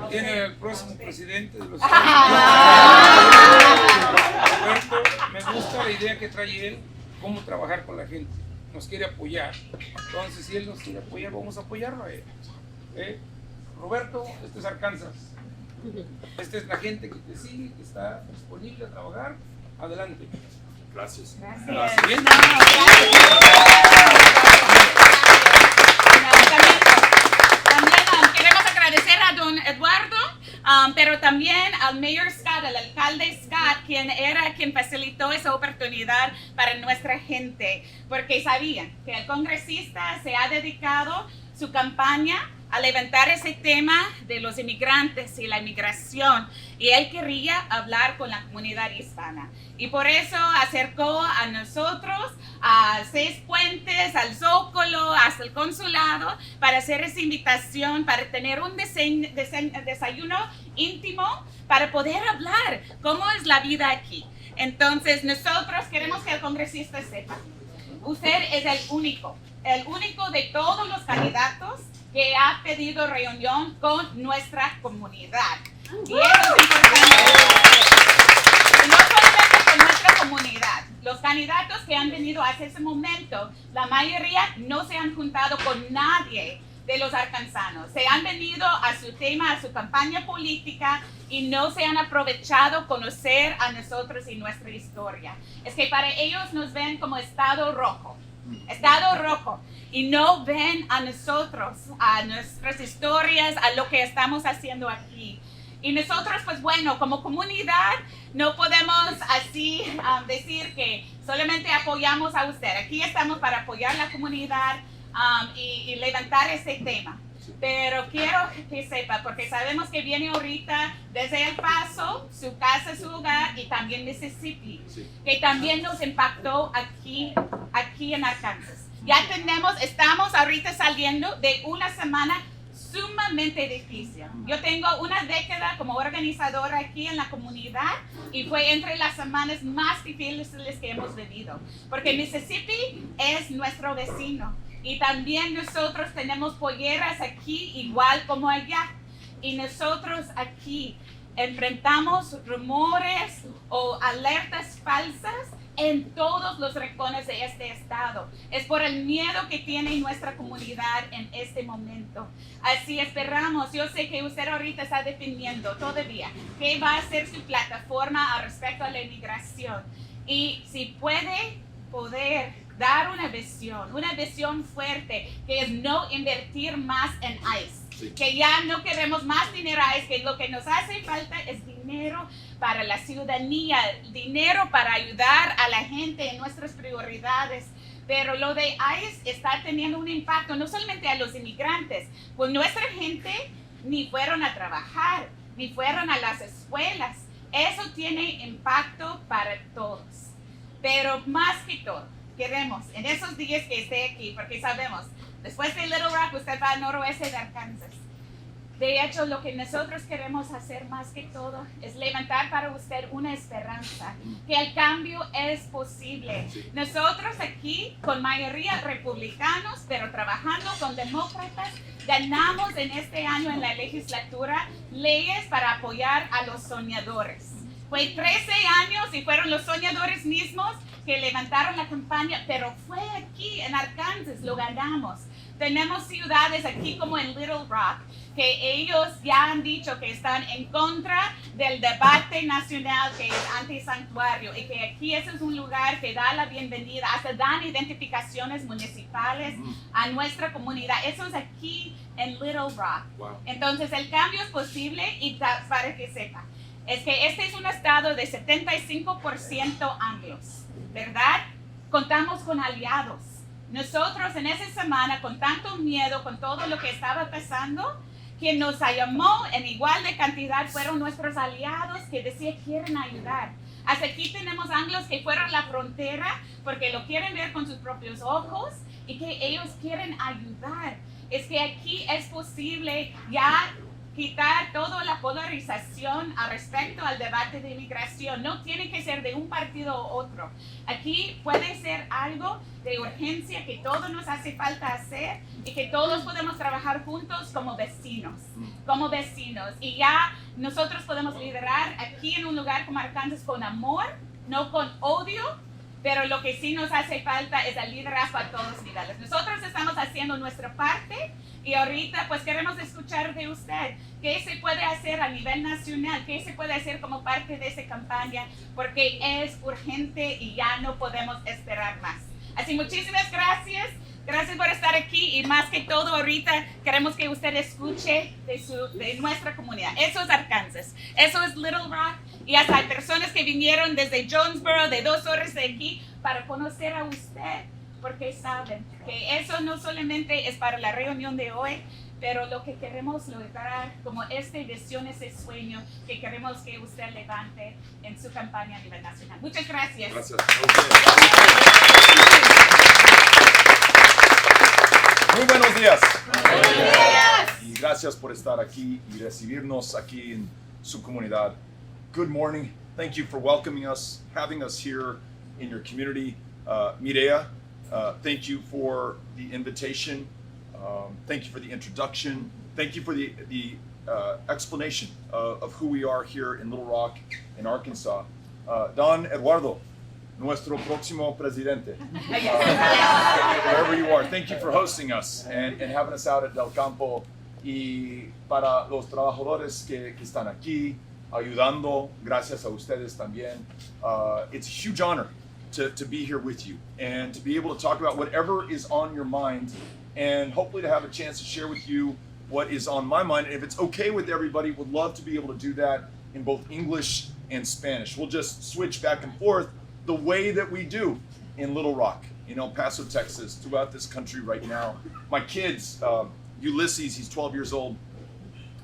Tiene el próximo presidente de los Estados Unidos. Me gusta la idea que trae él, cómo trabajar con la gente. Nos quiere apoyar. Entonces, si él nos quiere apoyar, vamos a apoyarlo a él. Roberto, este es Arkansas. Esta es la gente que te sigue, que está disponible a trabajar. Adelante. Gracias. Gracias. Bien. También queremos agradecer a don Eduardo, pero también al Mayor Scott, al alcalde Scott, quien facilitó esa oportunidad para nuestra gente, porque sabían que el congresista se ha dedicado su campaña a levantar ese tema de los inmigrantes y la inmigración, y él quería hablar con la comunidad hispana. Y por eso acercó a nosotros a 6 puentes, al Zócalo, hasta el consulado, para hacer esa invitación, para tener un desayuno íntimo, para poder hablar cómo es la vida aquí. Entonces nosotros queremos que el congresista sepa, usted es el único de todos los candidatos que ha pedido reunión con nuestra comunidad. Y eso es importante. Y no solamente con nuestra comunidad. Los candidatos que han venido hasta ese momento, la mayoría no se han juntado con nadie de los arkansanos. Se han venido a su tema, a su campaña política, y no se han aprovechado conocer a nosotros y nuestra historia. Es que para ellos nos ven como Estado rojo, y no ven a nosotros, a nuestras historias, a lo que estamos haciendo aquí. Y nosotros, pues bueno, como comunidad, no podemos así decir que solamente apoyamos a usted. Aquí estamos para apoyar la comunidad y levantar ese tema. Pero quiero que sepa, porque sabemos que viene ahorita desde El Paso, su casa, su hogar, y también Mississippi, que también nos impactó aquí en Arkansas. Estamos ahorita saliendo de una semana sumamente difícil. Yo tengo una década como organizadora aquí en la comunidad y fue entre las semanas más difíciles que hemos vivido, porque Mississippi es nuestro vecino y también nosotros tenemos polleras aquí igual como allá, y nosotros aquí enfrentamos rumores o alertas falsas en todos los rincones de este estado. Es por el miedo que tiene nuestra comunidad en este momento. Así esperamos. Yo sé que usted ahorita está definiendo todavía qué va a ser su plataforma al respecto a la inmigración. Y si poder dar una visión fuerte, que es no invertir más en ICE. Sí. Que ya no queremos más dinero a ICE, que lo que nos hace falta es dinero para la ciudadanía, dinero para ayudar a la gente en nuestras prioridades. Pero lo de ICE está teniendo un impacto no solamente a los inmigrantes, pues nuestra gente ni fueron a trabajar, ni fueron a las escuelas. Eso tiene impacto para todos. Pero más que todo, queremos en esos días que esté aquí, porque sabemos, después de Little Rock usted va al noroeste de Arkansas. De hecho, lo que nosotros queremos hacer más que todo es levantar para usted una esperanza, que el cambio es posible. Nosotros aquí, con mayoría republicanos, pero trabajando con demócratas, ganamos en este año en la legislatura leyes para apoyar a los soñadores. Fue 13 años y fueron los soñadores mismos que levantaron la campaña, pero fue aquí en Arkansas, lo ganamos. Tenemos ciudades aquí como en Little Rock, que ellos ya han dicho que están en contra del debate nacional que es anti-santuario, y que aquí ese es un lugar que da la bienvenida, hasta dan identificaciones municipales a nuestra comunidad. Eso es aquí en Little Rock. Wow. Entonces el cambio es posible, y para que sepa, es que este es un estado de 75% anglos, ¿verdad? Contamos con aliados. Nosotros en esa semana, con tanto miedo, con todo lo que estaba pasando, quien nos llamó en igual de cantidad fueron nuestros aliados que decían quieren ayudar. Hasta aquí tenemos anglos que fueron a la frontera porque lo quieren ver con sus propios ojos y que ellos quieren ayudar. Es que aquí es posible ya quitar toda la polarización al respecto al debate de inmigración. No tiene que ser de un partido u otro. Aquí puede ser algo de urgencia que todos nos hace falta hacer y que todos podemos trabajar juntos como vecinos. Y ya nosotros podemos liderar aquí en un lugar como Arkansas con amor, no con odio, pero lo que sí nos hace falta es el liderazgo a todos los niveles. Nosotros estamos haciendo nuestra parte y ahorita pues queremos escuchar de usted qué se puede hacer a nivel nacional, qué se puede hacer como parte de esa campaña, porque es urgente y ya no podemos esperar más. Así, muchísimas gracias. Gracias por estar aquí y más que todo ahorita queremos que usted escuche de nuestra comunidad. Eso es Arkansas, eso es Little Rock y hasta hay personas que vinieron desde Jonesboro, de 2 horas de aquí, para conocer a usted, porque saben que eso no solamente es para la reunión de hoy, pero lo que queremos lograr como esta visión, ese sueño que queremos que usted levante en su campaña a nivel nacional. Muchas gracias. Gracias. Muy buenos días. Buenos días. Y gracias por estar aquí y recibirnos aquí en su comunidad. Good morning. Thank you for welcoming us, having us here in your community. Mireya, thank you for the invitation. Thank you for the introduction. Thank you for the explanation of who we are here in Little Rock, in Arkansas. Don Eduardo, nuestro próximo presidente. Wherever you are, thank you for hosting us and having us out at Del Campo. Y para los trabajadores que están aquí, ayudando, gracias a ustedes también. It's a huge honor to be here with you and to be able to talk about whatever is on your mind and hopefully to have a chance to share with you what is on my mind. And if it's okay with everybody, would love to be able to do that in both English and Spanish. We'll just switch back and forth the way that we do in Little Rock, in El Paso, Texas, throughout this country right now. My kids, Ulysses, he's 12 years old.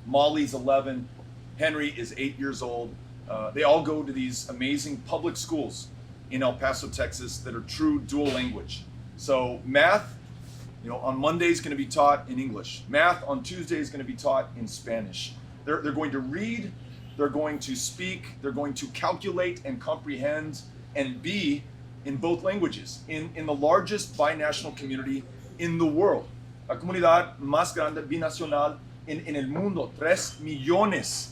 Molly's 11. Henry is 8 years old. They all go to these amazing public schools in El Paso, Texas that are true dual language. So math, on Monday is going to be taught in English. Math on Tuesday is going to be taught in Spanish. They're going to read, they're going to speak, they're going to calculate and comprehend and be in both languages, in the largest binational community in the world. La comunidad más grande binacional en el mundo, 3 millones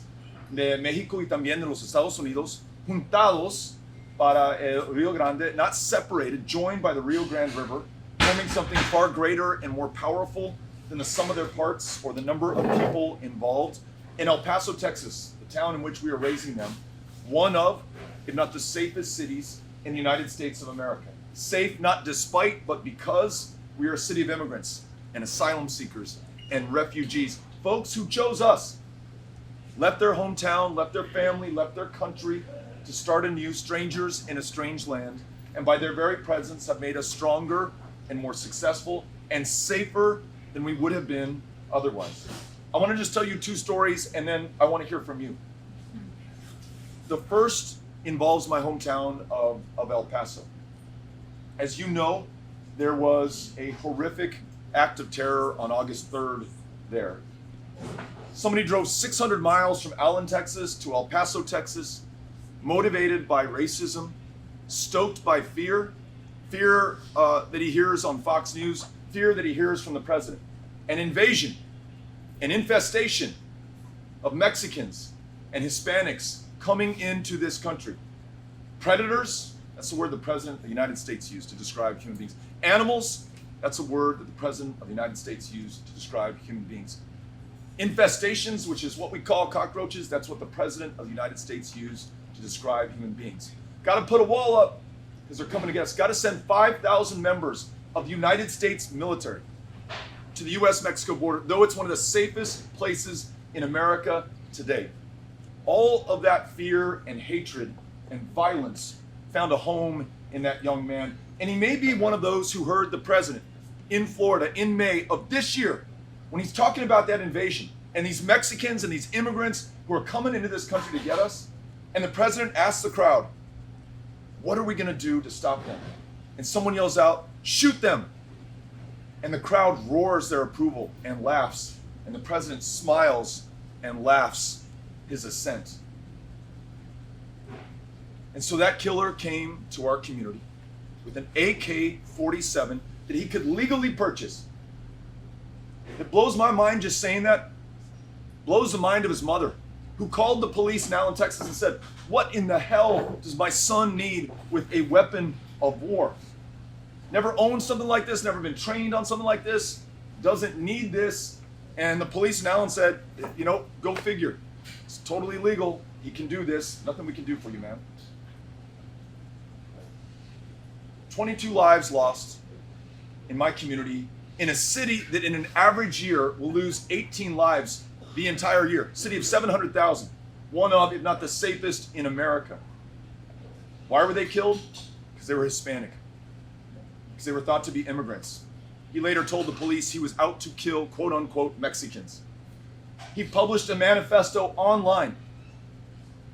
de México y también de los Estados Unidos, juntados para el Rio Grande, not separated, joined by the Rio Grande River, forming something far greater and more powerful than the sum of their parts or the number of people involved. In El Paso, Texas, the town in which we are raising them, one of, if not the safest cities in the United States of America. Safe not despite, but because we are a city of immigrants and asylum seekers and refugees. Folks who chose us, left their hometown, left their family, left their country to start anew, strangers in a strange land, and by their very presence have made us stronger and more successful and safer than we would have been otherwise. I want to just tell you 2 stories and then I want to hear from you. The first involves my hometown of El Paso. As you know, there was a horrific act of terror on August 3rd there. Somebody drove 600 miles from Allen, Texas to El Paso, Texas, motivated by racism, stoked by fear that he hears on Fox News, fear that he hears from the president, an invasion, an infestation of Mexicans and Hispanics coming into this country. Predators, that's the word the President of the United States used to describe human beings. Animals, that's a word that the President of the United States used to describe human beings. Infestations, which is what we call cockroaches, that's what the President of the United States used to describe human beings. Got to put a wall up because they're coming to get us. Got to send 5,000 members of the United States military to the U.S.-Mexico border, though it's one of the safest places in America today. All of that fear and hatred and violence found a home in that young man. And he may be one of those who heard the president in Florida in May of this year when he's talking about that invasion and these Mexicans and these immigrants who are coming into this country to get us. And the president asks the crowd, what are we going to do to stop them? And someone yells out, shoot them. And the crowd roars their approval and laughs, and the president smiles and laughs his assent. And so that killer came to our community with an AK-47 that he could legally purchase. It blows my mind just saying that. Blows the mind of his mother, who called the police now in Texas and said, "What in the hell does my son need with a weapon of war? Never owned something like this, never been trained on something like this, doesn't need this." And the police in Allen said, go figure. It's totally legal. He can do this. Nothing we can do for you, man. 22 lives lost in my community, in a city that in an average year will lose 18 lives the entire year. City of 700,000. One of, if not the safest in America. Why were they killed? Because they were Hispanic. Because they were thought to be immigrants. He later told the police he was out to kill, quote unquote, Mexicans. He published a manifesto online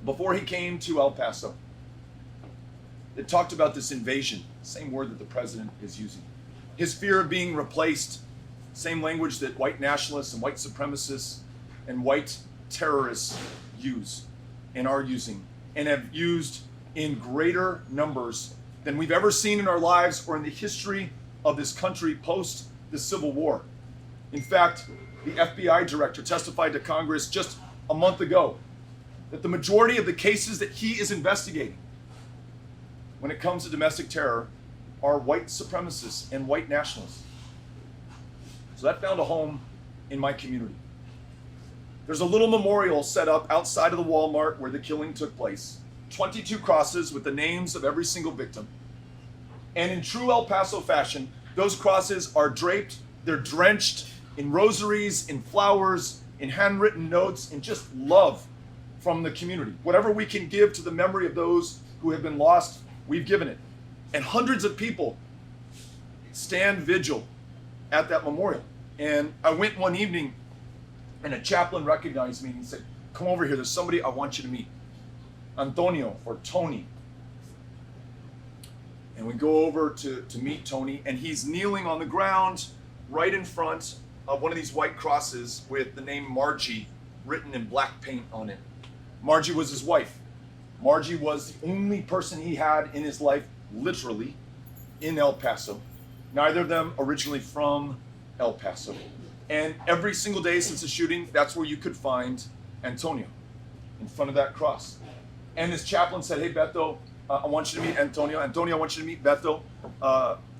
before he came to El Paso. It talked about this invasion, same word that the president is using. His fear of being replaced, same language that white nationalists and white supremacists and white terrorists use and are using and have used in greater numbers than we've ever seen in our lives or in the history of this country post the Civil War. In fact, the FBI director testified to Congress just a month ago that the majority of the cases that he is investigating when it comes to domestic terror are white supremacists and white nationalists. So that found a home in my community. There's a little memorial set up outside of the Walmart where the killing took place. 22 crosses with the names of every single victim. And in true El Paso fashion, those crosses are draped, they're drenched in rosaries, in flowers, in handwritten notes, in just love from the community. Whatever we can give to the memory of those who have been lost, we've given it. And hundreds of people stand vigil at that memorial. And I went one evening and a chaplain recognized me and he said, "Come over here, there's somebody I want you to meet. Antonio or Tony." And we go over to meet Tony, and he's kneeling on the ground right in front of one of these white crosses with the name Margie written in black paint on it. Margie was his wife. Margie was the only person he had in his life, literally, in El Paso. Neither of them originally from El Paso. And every single day since the shooting, that's where you could find Antonio, in front of that cross. And his chaplain said, "Hey, Beto, I want you to meet Antonio. Antonio, I want you to meet Beto.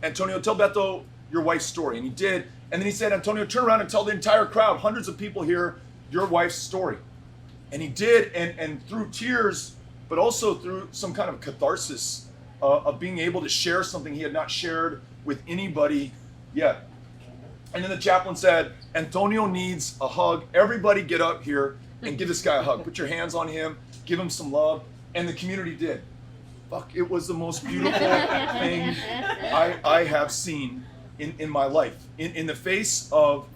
Antonio, tell Beto your wife's story." And he did. And then he said, "Antonio, turn around and tell the entire crowd, hundreds of people here, your wife's story." And he did, and through tears, but also through some kind of catharsis of being able to share something he had not shared with anybody yet. And then the chaplain said, "Antonio needs a hug. Everybody get up here and give this guy a hug. Put your hands on him, give him some love." And the community did. Fuck, it was the most beautiful thing I have seen in my life. In the face of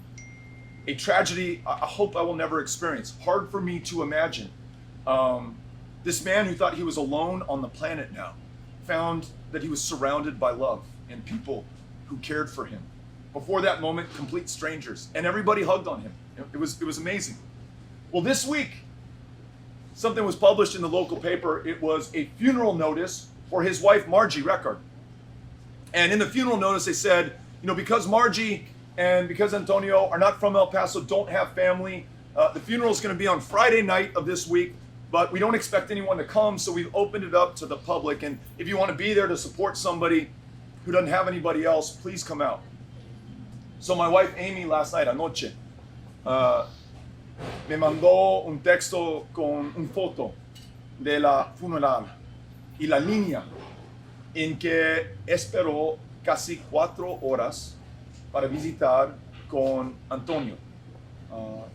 a tragedy I hope I will never experience. Hard for me to imagine. This man who thought he was alone on the planet now found that he was surrounded by love and people who cared for him. Before that moment, complete strangers, and everybody hugged on him. It was amazing. Well, this week, something was published in the local paper. It was a funeral notice for his wife, Margie Reckard. And in the funeral notice, they said, because Margie and because Antonio are not from El Paso, don't have family, the funeral is going to be on Friday night of this week, but we don't expect anyone to come, so we've opened it up to the public. And if you want to be there to support somebody who doesn't have anybody else, please come out. So my wife, Amy, last night, anoche, me mandó un texto con un foto de la funeral y la línea en que esperó casi 4 horas para visitar con Antonio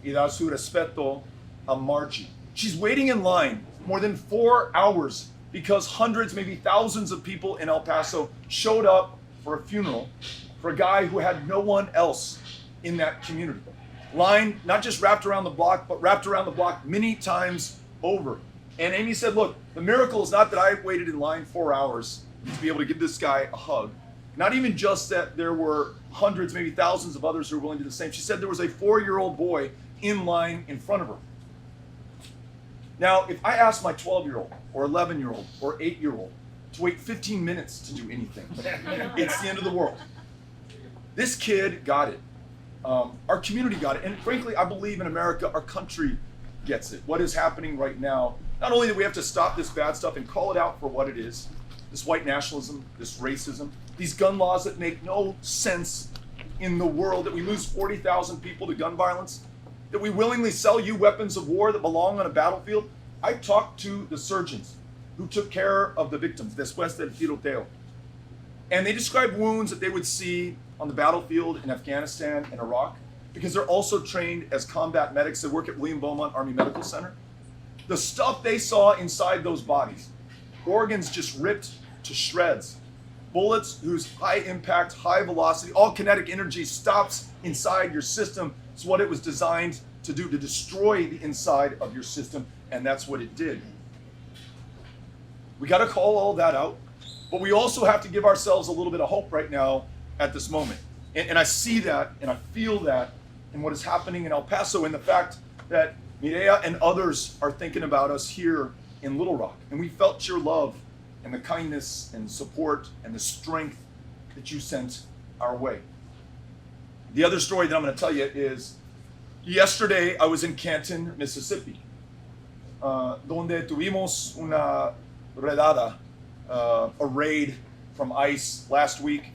y dar su respeto a Margie. She's waiting in line more than 4 hours because hundreds, maybe thousands of people in El Paso showed up for a funeral for a guy who had no one else in that community. Line not just wrapped around the block, but wrapped around the block many times over. And Amy said, look, the miracle is not that I waited in line 4 hours to be able to give this guy a hug. Not even just that there were hundreds, maybe thousands of others who are willing to do the same. She said there was a 4-year-old boy in line in front of her. Now, if I asked my 12-year-old or 11-year-old or 8-year-old to wait 15 minutes to do anything, it's the end of the world. This kid got it. Our community got it. And frankly, I believe in America, our country gets it. What is happening right now, not only do we have to stop this bad stuff and call it out for what it is, this white nationalism, this racism, these gun laws that make no sense in the world, that we lose 40,000 people to gun violence, that we willingly sell you weapons of war that belong on a battlefield. I talked to the surgeons who took care of the victims, después del tiroteo. And they described wounds that they would see on the battlefield in Afghanistan and Iraq, because they're also trained as combat medics. They work at William Beaumont Army Medical Center. The stuff they saw inside those bodies, organs just ripped to shreds, bullets whose high impact, high velocity, all kinetic energy stops inside your system. It's what it was designed to do, to destroy the inside of your system, and that's what it did. We got to call all that out, but we also have to give ourselves a little bit of hope right now at this moment. And I see that, and I feel that in what is happening in El Paso, and the fact that Mireya and others are thinking about us here in Little Rock. And we felt your love and the kindness and support and the strength that you sent our way. The other story that I'm going to tell you is, yesterday I was in Canton, Mississippi, donde tuvimos una redada, a raid from ICE last week.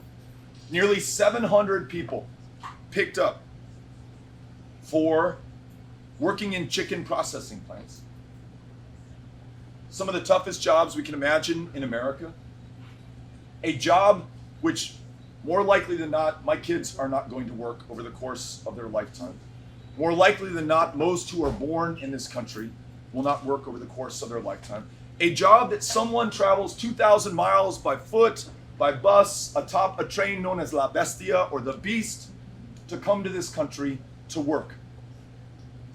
Nearly 700 people picked up for working in chicken processing plants. Some of the toughest jobs we can imagine in America. A job which, more likely than not, my kids are not going to work over the course of their lifetime. More likely than not, most who are born in this country will not work over the course of their lifetime. A job that someone travels 2,000 miles by foot, by bus, atop a train known as La Bestia, or the Beast, to come to this country to work.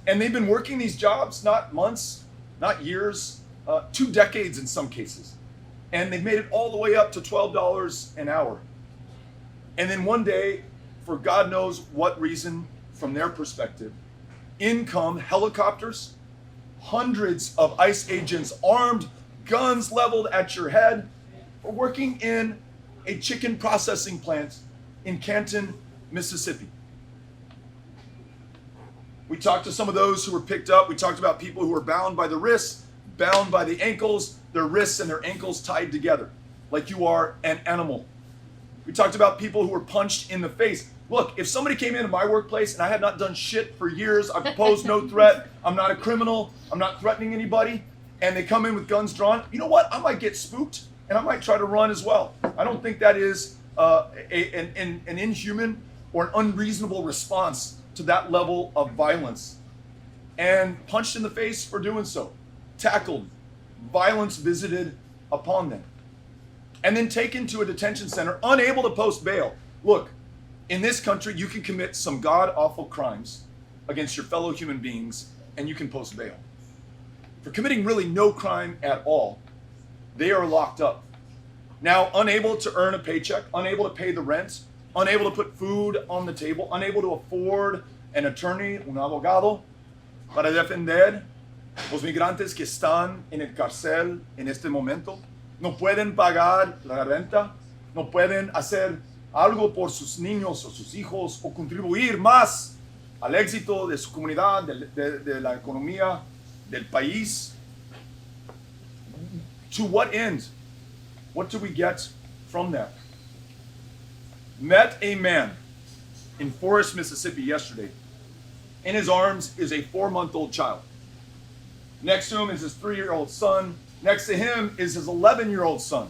And they've been working these jobs, not months, not years, 2 decades in some cases. And they've made it all the way up to $12 an hour. And then one day, for God knows what reason, from their perspective, in come helicopters, hundreds of ICE agents armed, guns leveled at your head, for working in a chicken processing plant in Canton, Mississippi. We talked to some of those who were picked up. We talked about people who were bound by the wrists, bound by the ankles, their wrists and their ankles tied together, like you are an animal. We talked about people who were punched in the face. Look, if somebody came into my workplace and I had not done shit for years, I've posed no threat, I'm not a criminal, I'm not threatening anybody, and they come in with guns drawn, you know what? I might get spooked and I might try to run as well. I don't think that is an inhuman or an unreasonable response to that level of violence. And punched in the face for doing so, tackled, violence visited upon them, and then taken to a detention center, unable to post bail. Look, in this country, you can commit some god-awful crimes against your fellow human beings, and you can post bail. For committing really no crime at all, they are locked up. Now, unable to earn a paycheck, unable to pay the rent, unable to put food on the table, unable to afford an attorney, un abogado, para defender los migrantes que están en el cárcel en este momento. No pueden pagar la renta, no pueden hacer algo por sus niños o sus hijos, o contribuir más al éxito de su comunidad, de la economía del país. To what end? What do we get from that? Met a man in Forest, Mississippi yesterday. In his arms is a 4-month-old child. Next to him is his 3-year-old son. Next to him is his 11-year-old son,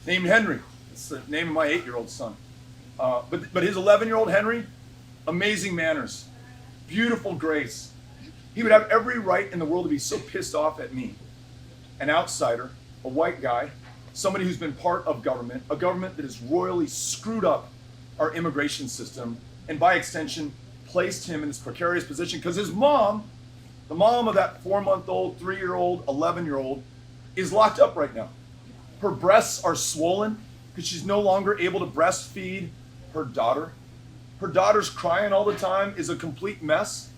named Henry. It's the name of my 8-year-old son. But his 11-year-old Henry, amazing manners, beautiful grace. He would have every right in the world to be so pissed off at me, an outsider, a white guy, somebody who's been part of government, a government that has royally screwed up our immigration system, and by extension, placed him in this precarious position because his mom, the mom of that 4-month-old, 3-year-old, 11-year-old, is locked up right now. Her breasts are swollen because she's no longer able to breastfeed her daughter. Her daughter's crying all the time, is a complete mess.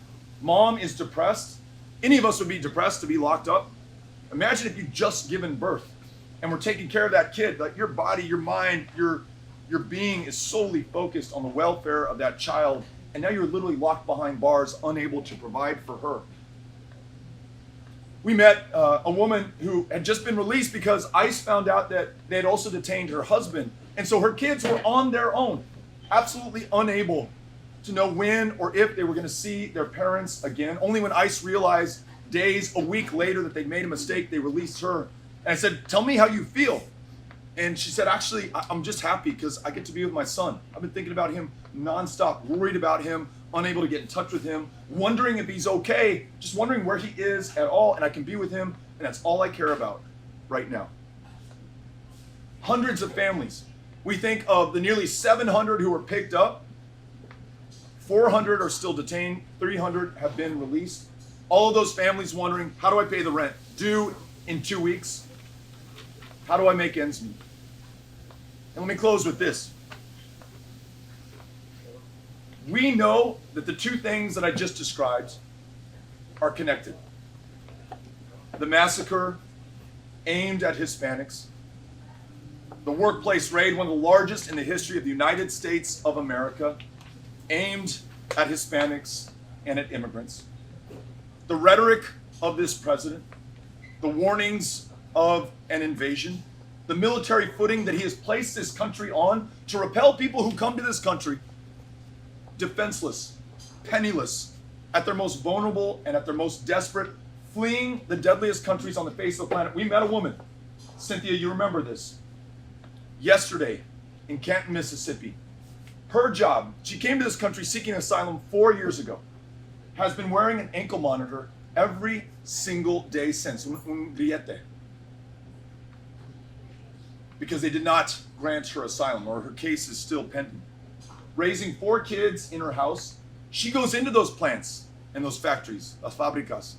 Mom is depressed. Any of us would be depressed to be locked up. Imagine if you just given birth and we're taking care of that kid. Like your body, your mind, your being is solely focused on the welfare of that child. And now you're literally locked behind bars, unable to provide for her. We met a woman who had just been released because ICE found out that they had also detained her husband. And so her kids were on their own, absolutely unable to know when or if they were going to see their parents again. Only when ICE realized days, a week later, that they'd made a mistake, they released her. And I said, tell me how you feel. And she said, actually, I'm just happy because I get to be with my son. I've been thinking about him nonstop, worried about him, unable to get in touch with him, wondering if he's okay, just wondering where he is at all, and I can be with him, and that's all I care about right now. Hundreds of families. We think of the nearly 700 who were picked up. 400 are still detained. 300 have been released. All of those families wondering, how do I pay the rent? Due in 2 weeks. How do I make ends meet? And let me close with this. We know that the two things that I just described are connected. The massacre aimed at Hispanics, the workplace raid, one of the largest in the history of the United States of America, aimed at Hispanics and at immigrants. The rhetoric of this president, the warnings of an invasion, the military footing that he has placed this country on to repel people who come to this country defenseless, penniless, at their most vulnerable and at their most desperate, fleeing the deadliest countries on the face of the planet. We met a woman, Cynthia, you remember this, yesterday in Canton, Mississippi. Her job, she came to this country seeking asylum 4 years ago, has been wearing an ankle monitor every single day since, because they did not grant her asylum, or her case is still pending. Raising 4 kids in her house, she goes into those plants and those factories, las fábricas,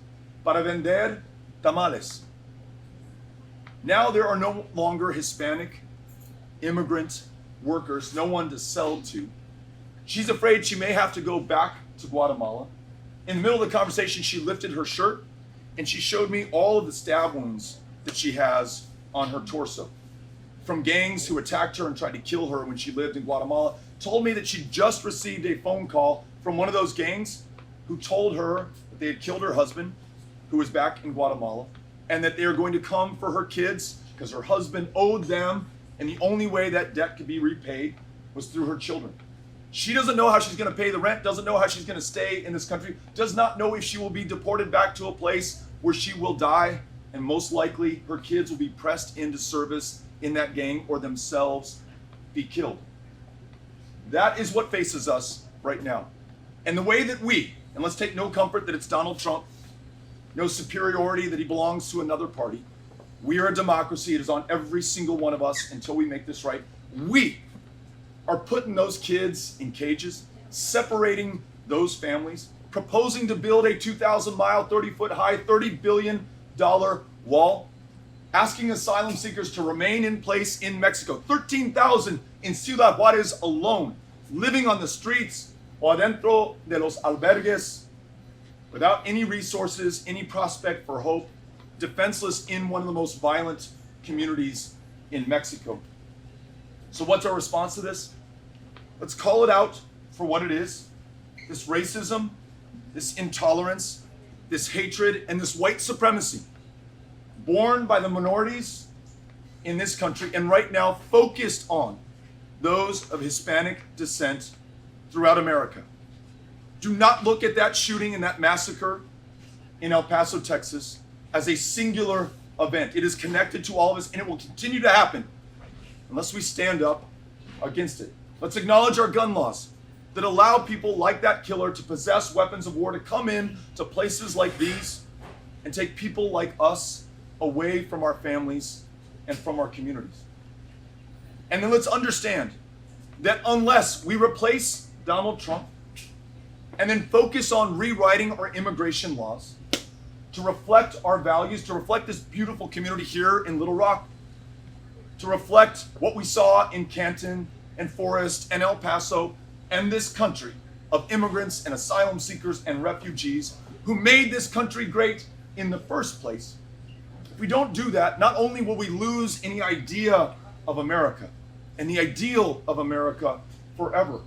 para vender tamales. Now there are no longer Hispanic immigrant workers, no one to sell to. She's afraid she may have to go back to Guatemala. In the middle of the conversation, she lifted her shirt and she showed me all of the stab wounds that she has on her torso from gangs who attacked her and tried to kill her when she lived in Guatemala. Told me that she just received a phone call from one of those gangs who told her that they had killed her husband, who was back in Guatemala, and that they were going to come for her kids because her husband owed them, and the only way that debt could be repaid was through her children. She doesn't know how she's going to pay the rent, doesn't know how she's going to stay in this country, does not know if she will be deported back to a place where she will die, and most likely her kids will be pressed into service in that gang or themselves be killed. That is what faces us right now. And the way that we, and let's take no comfort that it's Donald Trump, no superiority that he belongs to another party. We are a democracy. It is on every single one of us until we make this right. We are putting those kids in cages, separating those families, proposing to build a 2,000-mile, 30-foot high, $30 billion wall, asking asylum seekers to remain in place in Mexico. 13,000 in Ciudad Juarez alone, living on the streets o adentro de los albergues, without any resources, any prospect for hope, defenseless in one of the most violent communities in Mexico. So what's our response to this? Let's call it out for what it is. This racism, this intolerance, this hatred, and this white supremacy born by the minorities in this country, and right now focused on those of Hispanic descent throughout America. Do not look at that shooting and that massacre in El Paso, Texas, as a singular event. It is connected to all of us, and it will continue to happen unless we stand up against it. Let's acknowledge our gun laws that allow people like that killer to possess weapons of war, to come in to places like these and take people like us away from our families and from our communities. And then let's understand that unless we replace Donald Trump and then focus on rewriting our immigration laws to reflect our values, to reflect this beautiful community here in Little Rock, to reflect what we saw in Canton and Forest and El Paso and this country of immigrants and asylum seekers and refugees who made this country great in the first place, if we don't do that, not only will we lose any idea of America and the ideal of America forever,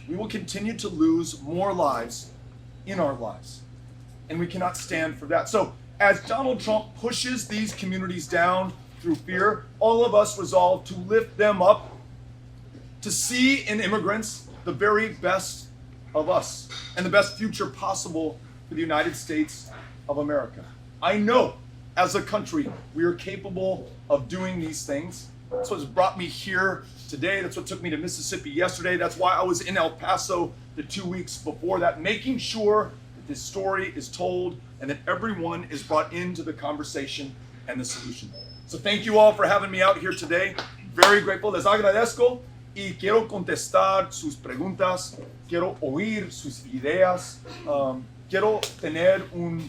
we will continue to lose more lives in our lives. And we cannot stand for that. So as Donald Trump pushes these communities down through fear, all of us resolve to lift them up, to see in immigrants the very best of us and the best future possible for the United States of America. I know as a country we are capable of doing these things. That's what's brought me here today. That's what took me to Mississippi yesterday. That's why I was in El Paso the 2 weeks before that, making sure that this story is told and that everyone is brought into the conversation and the solution. So thank you all for having me out here today. Very grateful. Les agradezco y quiero contestar sus preguntas. Quiero oír sus ideas. Quiero tener una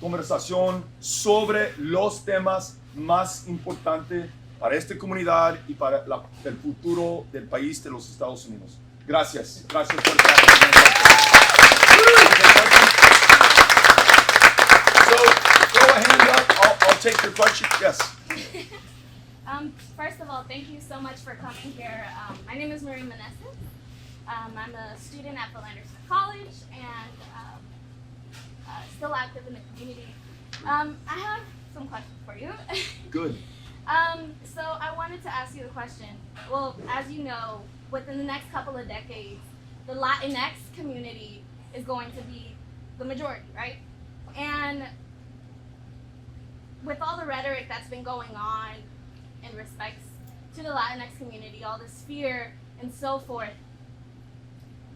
conversación sobre los temas más importantes para esta comunidad y para el futuro del país de los Estados Unidos. Gracias. Gracias por estar aquí. So, throw a hand up. I'll take your question. Yes. First of all, thank you so much for coming here. My name is Maria Meneses. I'm a student at Philander College and still active in the community. I have some questions for you. Good. So I wanted to ask you a question. Well, as you know, within the next couple of decades, the Latinx community is going to be the majority, right? And with all the rhetoric that's been going on in respects to the Latinx community, all this fear and so forth,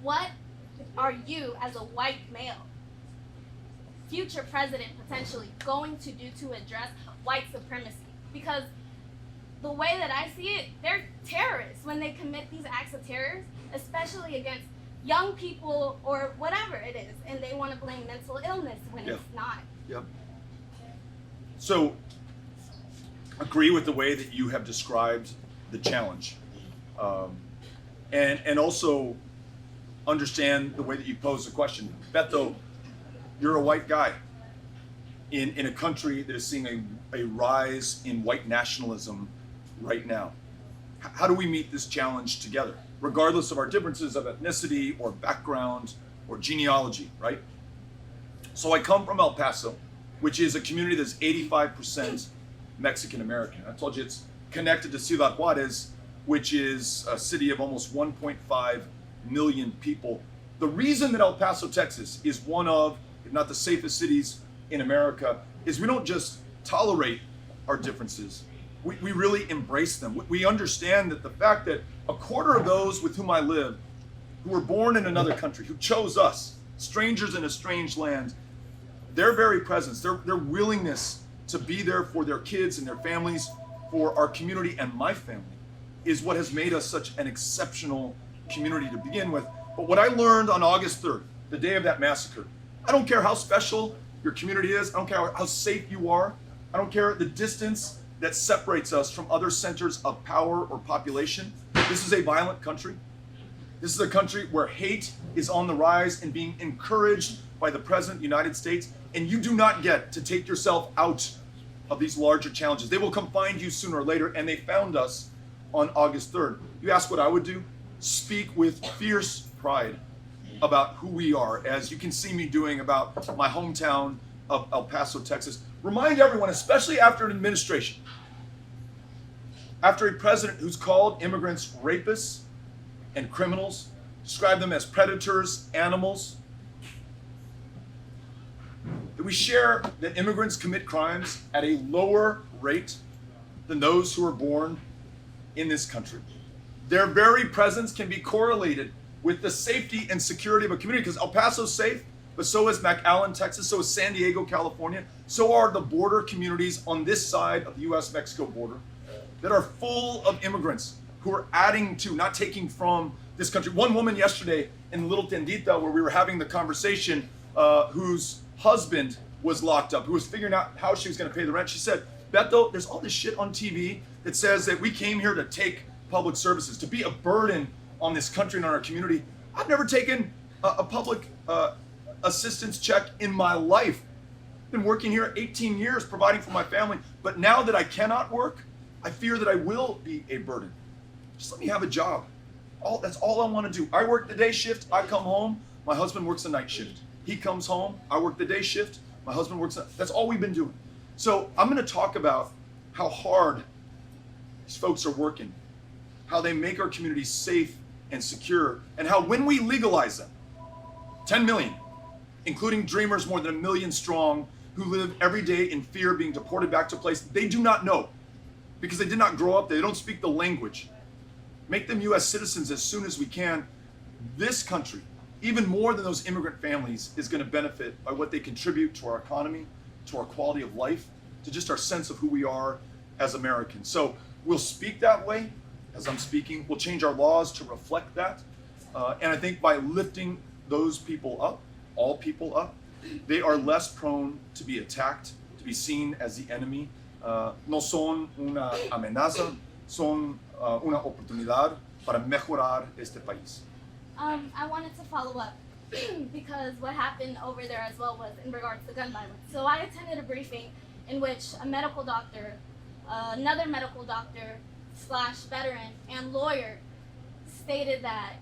what are you as a white male, future president potentially, going to do to address white supremacy? Because the way that I see it, they're terrorists when they commit these acts of terror, especially against young people or whatever it is, and they want to blame mental illness when it's not. Yep. So, agree with the way that you have described the challenge, and also understand the way that you pose the question. Beto, you're a white guy in a country that is seeing a rise in white nationalism right now. How do we meet this challenge together, regardless of our differences of ethnicity or background or genealogy, right? So I come from El Paso, which is a community that's 85% Mexican American. I told you it's connected to Ciudad, which is a city of almost 1.5 million people. The reason that El Paso, Texas is one of, if not the safest cities in America, is we don't just tolerate our differences, we really embrace them. We understand that the fact that a quarter of those with whom I live, who were born in another country, who chose us, strangers in a strange land, their very presence, their willingness to be there for their kids and their families, for our community and my family, is what has made us such an exceptional community to begin with. But what I learned on August 3rd, the day of that massacre, I don't care how special your community is, I don't care how safe you are, I don't care the distance that separates us from other centers of power or population. This is a violent country. This is a country where hate is on the rise and being encouraged by the President of the United States, and you do not get to take yourself out of these larger challenges. They will come find you sooner or later, and they found us on August 3rd. You ask what I would do? Speak with fierce pride about who we are, as you can see me doing about my hometown of El Paso, Texas. Remind everyone, especially after an administration, after a president who's called immigrants rapists and criminals, described them as predators, animals, that we share that immigrants commit crimes at a lower rate than those who are born in this country. Their very presence can be correlated with the safety and security of a community, because El Paso's safe, but so is McAllen, Texas, so is San Diego, California, so are the border communities on this side of the US-Mexico border that are full of immigrants who are adding to, not taking from this country. One woman yesterday in Little Tendita, where we were having the conversation, whose husband was locked up, who was figuring out how she was going to pay the rent, she said, Beto, there's all this shit on TV that says that we came here to take public services, to be a burden on this country and on our community. I've never taken a public assistance check in my life. Been working here 18 years, providing for my family, but now that I cannot work, I fear that I will be a burden. Just let me have a job. That's all I want to do. I work the day shift, I come home, my husband works the night shift. He comes home, I work the day shift, my husband works that's all we've been doing. So I'm going to talk about how hard these folks are working, how they make our communities safe and secure, and how when we legalize them, 10 million, including dreamers more than 1 million strong, who live every day in fear of being deported back to a place they do not know because they did not grow up, they don't speak the language. Make them U.S. citizens as soon as we can. This country, even more than those immigrant families, is going to benefit by what they contribute to our economy, to our quality of life, to just our sense of who we are as Americans. So we'll speak that way as I'm speaking. We'll change our laws to reflect that. And I think by lifting those people up, all people up, they are less prone to be attacked, to be seen as the enemy. No son una amenaza, son una oportunidad para mejorar este país. I wanted to follow up because what happened over there as well was in regards to gun violence. So I attended a briefing in which a medical doctor, another medical doctor / veteran and lawyer stated that,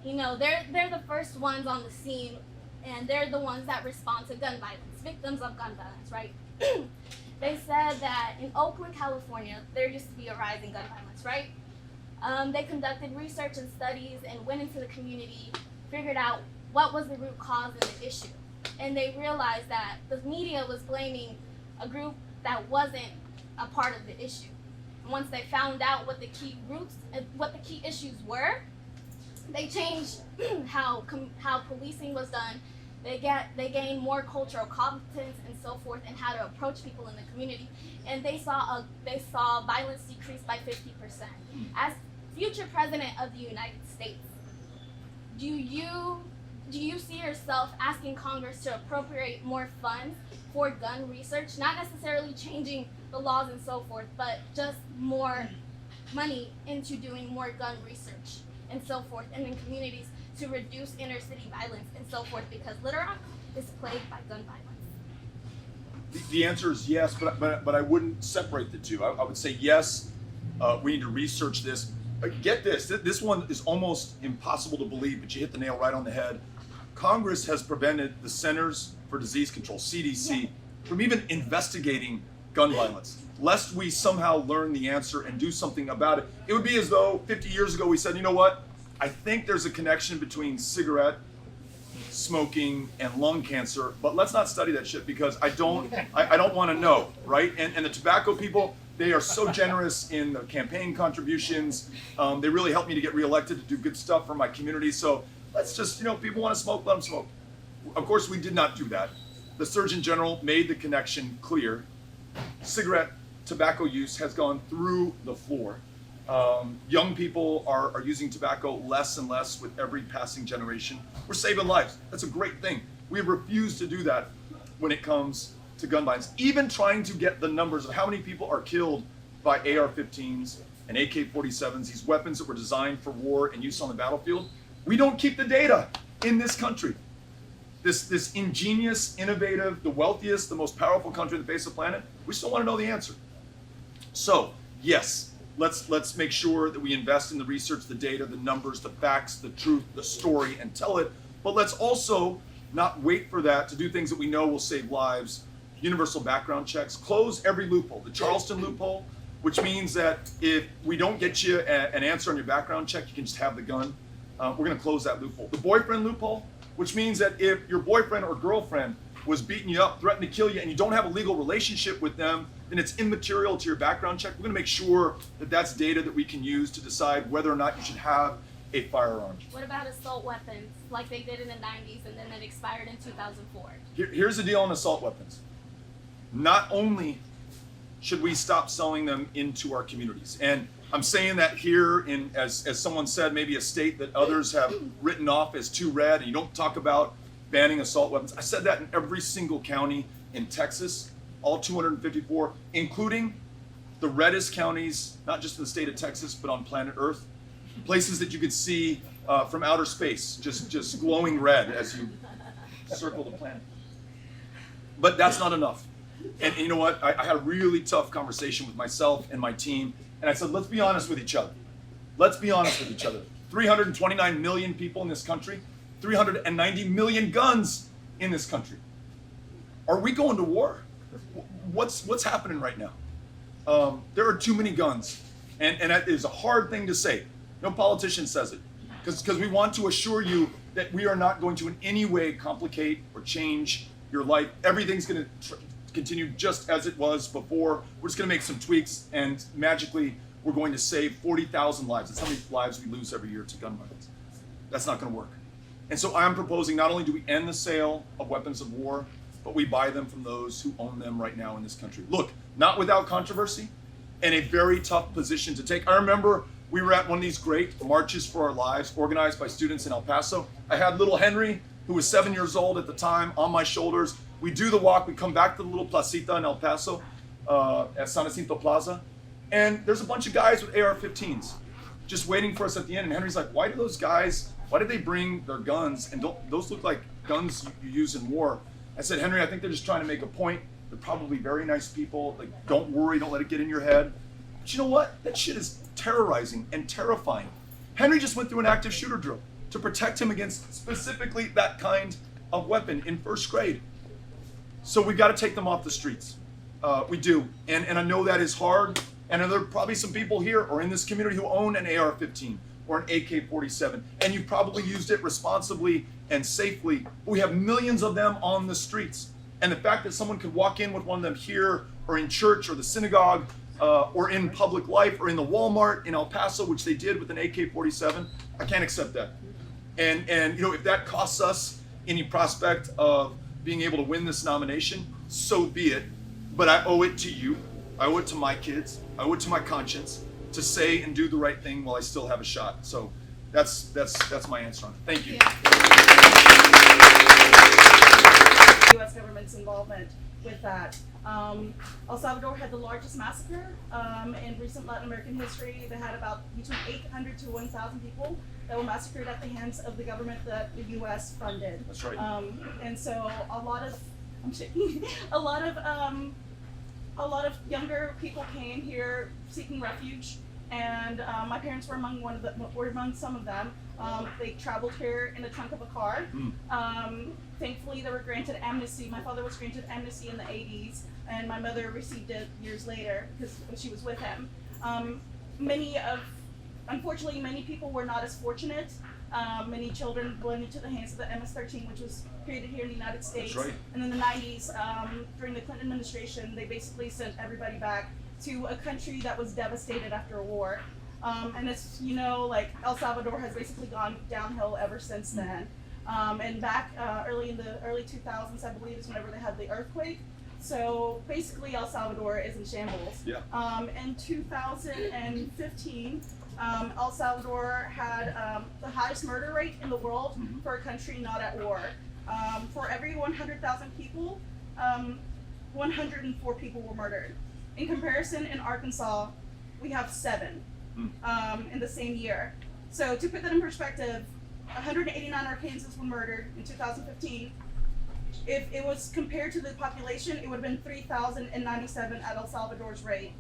you know, they're the first ones on the scene and they're the ones that respond to gun violence, victims of gun violence, right? They said that in Oakland, California, there used to be a rise in gun violence, right? They conducted research and studies and went into the community, figured out what was the root cause of the issue. And they realized that the media was blaming a group that wasn't a part of the issue. And once they found out what the key issues were, they changed how policing was done. They gained more cultural competence and so forth, and how to approach people in the community. And they saw violence decrease by 50%. As future president of the United States, do you see yourself asking Congress to appropriate more funds for gun research? Not necessarily changing the laws and so forth, but just more money into doing more gun research and so forth, and in communities to reduce inner city violence and so forth, because Little Rock is plagued by gun violence. The answer is yes, but I wouldn't separate the two. I would say yes, we need to research this. Get this, this one is almost impossible to believe, but you hit the nail right on the head. Congress has prevented the Centers for Disease Control, CDC, from even investigating gun violence, lest we somehow learn the answer and do something about it. It would be as though 50 years ago we said, you know what? I think there's a connection between cigarette smoking and lung cancer, but let's not study that shit because I don't want to know, right? And the tobacco people, they are so generous in the campaign contributions. They really helped me to get reelected to do good stuff for my community. So let's just, people want to smoke, let them smoke. Of course, we did not do that. The Surgeon General made the connection clear. Cigarette tobacco use has gone through the floor. Young people are using tobacco less and less with every passing generation. We're saving lives. That's a great thing. We have refused to do that when it comes to gun violence. Even trying to get the numbers of how many people are killed by AR-15s and AK-47s, these weapons that were designed for war and use on the battlefield. We don't keep the data in this country. This ingenious, innovative, the wealthiest, the most powerful country on the face of the planet, we still want to know the answer. So, yes, let's make sure that we invest in the research, the data, the numbers, the facts, the truth, the story, and tell it. But let's also not wait for that to do things that we know will save lives. Universal background checks, close every loophole. The Charleston loophole, which means that if we don't get you an answer on your background check, you can just have the gun. We're going to close that loophole. The boyfriend loophole, which means that if your boyfriend or girlfriend was beating you up, threatened to kill you, and you don't have a legal relationship with them, then it's immaterial to your background check. We're going to make sure that that's data that we can use to decide whether or not you should have a firearm. What about assault weapons, like they did in the 90s and then it expired in 2004? Here's the deal on assault weapons. Not only should we stop selling them into our communities, and I'm saying that here in, as someone said, maybe a state that others have written off as too red, and you don't talk about banning assault weapons. I said that in every single county in Texas, all 254, including the reddest counties, not just in the state of Texas, but on planet Earth. places that you could see from outer space, just glowing red as you circle the planet. But that's not enough. And you know what? I had a really tough conversation with myself and my team, and I said, let's be honest with each other. Let's be honest with each other. 329 million people in this country, 390 million guns in this country. Are we going to war? What's happening right now? There are too many guns, and that is a hard thing to say. No politician says it, because we want to assure you that we are not going to in any way complicate or change your life. Everything's going to continue just as it was before. We're just going to make some tweaks, and magically we're going to save 40,000 lives. That's how many lives we lose every year to gun violence. That's not going to work. And so I'm proposing not only do we end the sale of weapons of war, but we buy them from those who own them right now in this country. Look, not without controversy, and a very tough position to take. I remember we were at one of these great marches for our lives organized by students in El Paso. I had little Henry, who was 7 years old at the time, on my shoulders. We do the walk, we come back to the little placita in El Paso at San Jacinto Plaza, and there's a bunch of guys with AR-15s just waiting for us at the end. And Henry's like, why did they bring their guns? And those look like guns you use in war. I said, Henry, I think they're just trying to make a point. They're probably very nice people. Like, don't worry, don't let it get in your head. But you know what? That shit is terrorizing and terrifying. Henry just went through an active shooter drill to protect him against specifically that kind of weapon in first grade. So we got to take them off the streets. We do. And I know that is hard. And there are probably some people here or in this community who own an AR-15 or an AK-47. And you probably used it responsibly and safely. But we have millions of them on the streets. And the fact that someone could walk in with one of them here or in church or the synagogue or in public life or in the Walmart in El Paso, which they did with an AK-47, I can't accept that. And you know, if that costs us any prospect of being able to win this nomination, so be it. But I owe it to you. I owe it to my kids. I owe it to my conscience to say and do the right thing while I still have a shot. So that's my answer on it. Thank you. U.S. government's involvement with that. El Salvador had the largest massacre in recent Latin American history. They had about between 800 to 1,000 people that were massacred at the hands of the government that the U.S. funded. That's right. And so a lot of younger people came here seeking refuge, and my parents were among some of them. They traveled here in the trunk of a car. Thankfully, they were granted amnesty. My father was granted amnesty in the 80s, and my mother received it years later because she was with him. Unfortunately, many people were not as fortunate. Many children went into the hands of the MS-13, which was created here in the United States. That's right. And in the 90s, during the Clinton administration, they basically sent everybody back to a country that was devastated after a war. And as you know, like, El Salvador has basically gone downhill ever since then. And back in the early 2000s, I believe, is whenever they had the earthquake. So basically, El Salvador is in shambles. Yeah. In 2015, El Salvador had the highest murder rate in the world for a country not at war. For every 100,000 people, 104 people were murdered. In comparison, in Arkansas, we have 7 in the same year. So to put that in perspective, 189 Arkansans were murdered in 2015. If it was compared to the population, it would have been 3,097 at El Salvador's rate.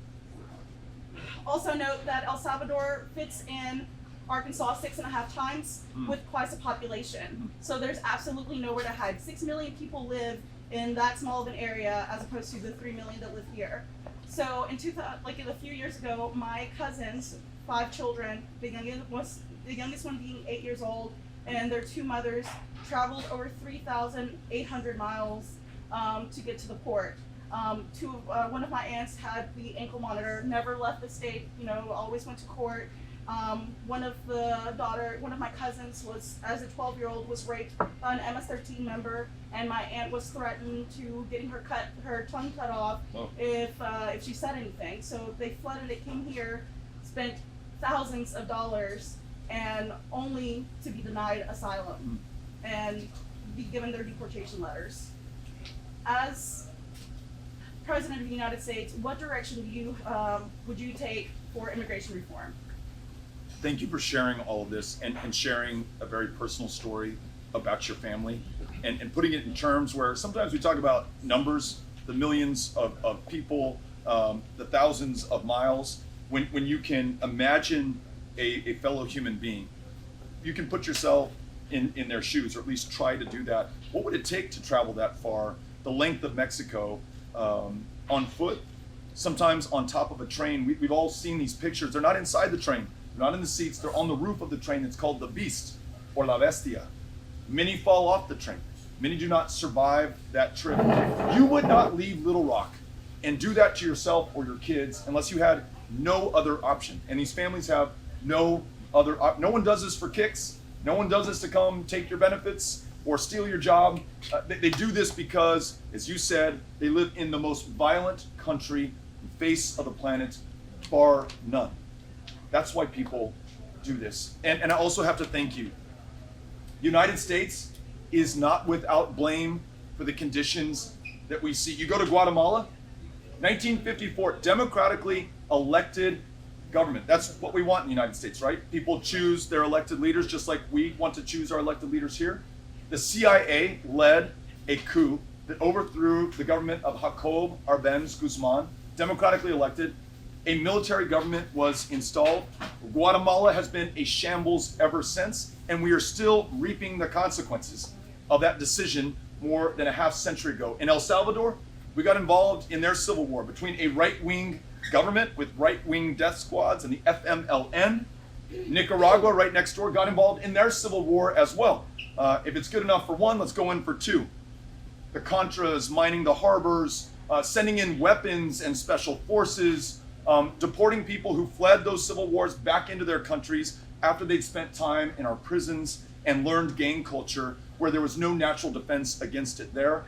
Also note that El Salvador fits in Arkansas 6.5 times with twice the population. So there's absolutely nowhere to hide. 6 million people live in that small of an area as opposed to the 3 million that live here. So a few years ago, my cousins, 5 children, the youngest one being 8 years old, and their 2 mothers traveled over 3,800 miles to get to the port. One of my aunts had the ankle monitor, never left the state, always went to court. One of my cousins was, as a 12-year-old, was raped by an MS-13 member, and my aunt was threatened to getting her tongue cut off if she said anything. So they flooded, they came here, spent thousands of dollars, and only to be denied asylum and be given their deportation letters. As President of the United States, what direction would you take for immigration reform? thank you for sharing all of this and sharing a very personal story about your family and putting it in terms where sometimes we talk about numbers, the millions of people, the thousands of miles. When you can imagine a fellow human being, you can put yourself in their shoes, or at least try to do that. What would it take to travel that far, the length of Mexico, on foot, sometimes on top of a train? We've all seen these pictures. They're not inside the train, they're not in the seats, they're on the roof of the train. It's called the Beast, or La Bestia. Many fall off the train. Many do not survive that trip. You would not leave Little Rock and do that to yourself or your kids unless you had no other option. And these families have no other no one does this for kicks. No one does this to come take your benefits or steal your job. They do this because, as you said, they live in the most violent country, face of the planet, bar none. That's why people do this. And I also have to thank you. The United States is not without blame for the conditions that we see. You go to Guatemala, 1954, democratically elected government. That's what we want in the United States, right? People choose their elected leaders just like we want to choose our elected leaders here. The CIA led a coup that overthrew the government of Jacob Arbenz Guzman, democratically elected. A military government was installed. Guatemala has been a shambles ever since, and we are still reaping the consequences of that decision more than a half century ago. In El Salvador, we got involved in their civil war between a right-wing government with right-wing death squads and the FMLN. Nicaragua, right next door, got involved in their civil war as well. If it's good enough for one, let's go in for two. The Contras mining the harbors, sending in weapons and special forces, deporting people who fled those civil wars back into their countries after they'd spent time in our prisons and learned gang culture where there was no natural defense against it there.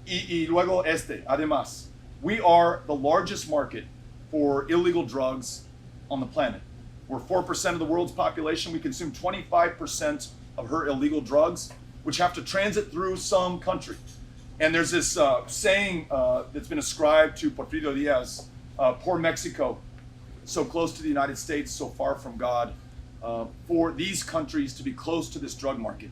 Y luego además, we are the largest market for illegal drugs on the planet. We're 4% of the world's population. We consume 25% of her illegal drugs, which have to transit through some country. And there's this saying that's been ascribed to Porfirio Diaz, poor Mexico, so close to the United States, so far from God, for these countries to be close to this drug market.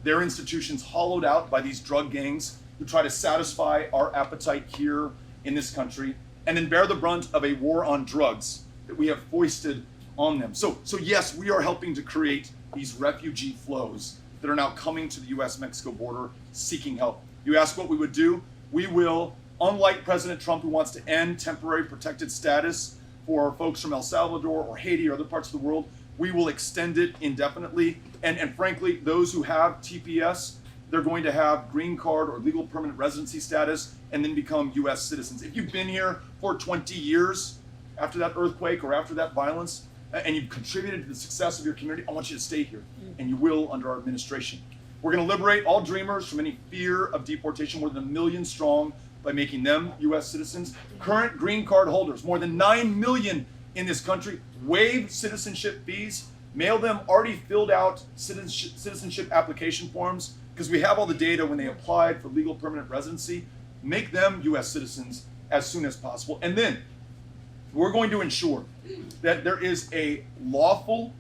Their institutions hollowed out by these drug gangs who try to satisfy our appetite here in this country and then bear the brunt of a war on drugs that we have foisted on them. So yes, we are helping to create these refugee flows that are now coming to the US-Mexico border seeking help. You ask what we would do? We will, unlike President Trump, who wants to end temporary protected status for folks from El Salvador or Haiti or other parts of the world, we will extend it indefinitely. And frankly, those who have TPS, they're going to have green card or legal permanent residency status and then become US citizens. If you've been here for 20 years after that earthquake or after that violence, and you've contributed to the success of your community, I want you to stay here, and you will under our administration. We're going to liberate all dreamers from any fear of deportation, more than 1 million strong, by making them US citizens. Current green card holders, more than 9 million in this country, waive citizenship fees, mail them already filled out citizenship application forms, because we have all the data when they applied for legal permanent residency, make them US citizens as soon as possible. And then we're going to ensure that there is a lawful,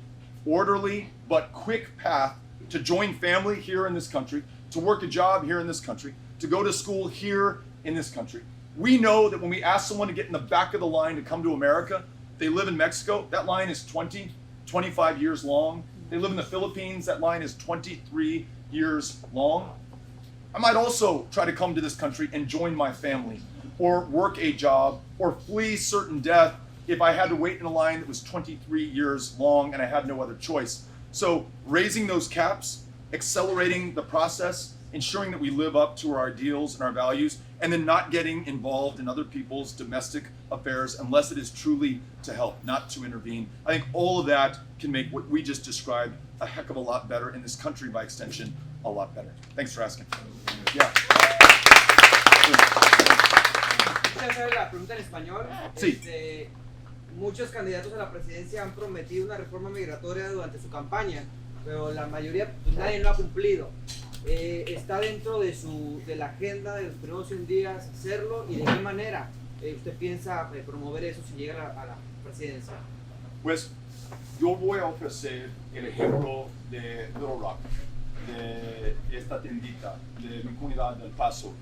orderly, but quick path to join family here in this country, to work a job here in this country, to go to school here in this country. We know that when we ask someone to get in the back of the line to come to America, they live in Mexico, that line is 20, 25 years long. They live in the Philippines, that line is 23 years long. I might also try to come to this country and join my family, or work a job, or flee certain death if I had to wait in a line that was 23 years long and I had no other choice. So raising those caps, accelerating the process, ensuring that we live up to our ideals and our values, and then not getting involved in other people's domestic affairs unless it is truly to help, not to intervene. I think all of that can make what we just described a heck of a lot better, in this country by extension, a lot better. Thanks for asking. Yeah. Quisiera hacer la pregunta en español. Sí. Muchos candidatos a la presidencia han prometido una reforma migratoria durante su campaña, pero la mayoría, pues, nadie lo ha cumplido. ¿Está dentro de la agenda de los primeros 100 días hacerlo? ¿Y de qué manera usted piensa promover eso si llega a la presidencia? Pues yo voy a ofrecer el ejemplo de Little Rock, de esta tiendita, de mi comunidad del Paso.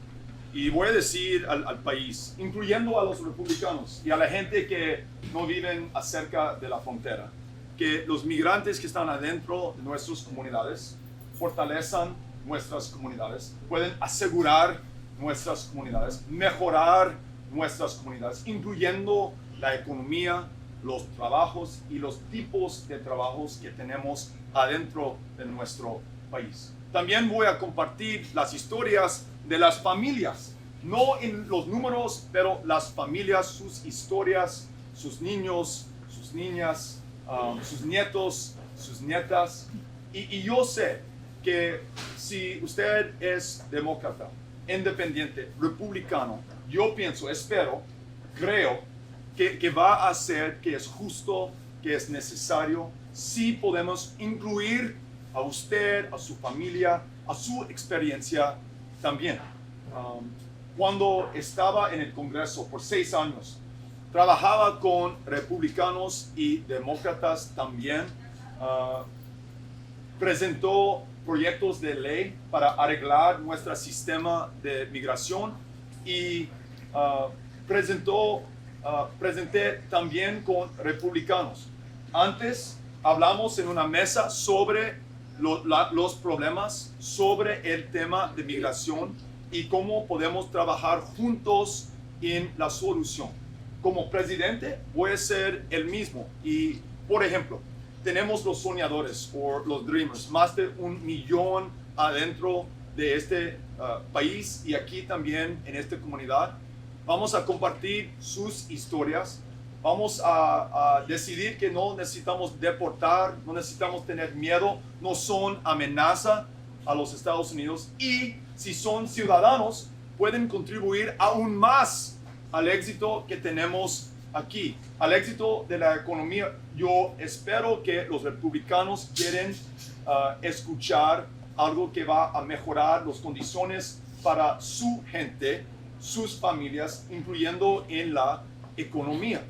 Y voy a decir al país, incluyendo a los republicanos y a la gente que no viven acerca de la frontera, que los migrantes que están adentro de nuestras comunidades fortalezcan nuestras comunidades, pueden asegurar nuestras comunidades, mejorar nuestras comunidades, incluyendo la economía, los trabajos y los tipos de trabajos que tenemos adentro de nuestro país. También voy a compartir las historias de las familias, no en los números, pero las familias, sus historias, sus niños, sus niñas, sus nietos, sus nietas. Y yo sé que si usted es demócrata, independiente, republicano, yo pienso, espero, creo que va a ser que es justo, que es necesario, si podemos incluir a usted, a su familia, a su experiencia también. Cuando estaba en el Congreso por 6 años, trabajaba con republicanos y demócratas también. Presentó proyectos de ley para arreglar nuestro sistema de migración y presenté también con republicanos. Antes hablamos en una mesa sobre los problemas, sobre el tema de migración y cómo podemos trabajar juntos en la solución. Como presidente voy a ser el mismo y, por ejemplo, tenemos los soñadores o los dreamers, más de 1 millón adentro de este país y aquí también en esta comunidad. Vamos a compartir sus historias, vamos a decidir que no necesitamos deportar, no necesitamos tener miedo, no son amenaza a los Estados Unidos y si son ciudadanos pueden contribuir aún más al éxito que tenemos aquí, al éxito de la economía. Yo espero que los republicanos quieren escuchar algo que va a mejorar las condiciones para su gente, sus familias, incluyendo en la economía.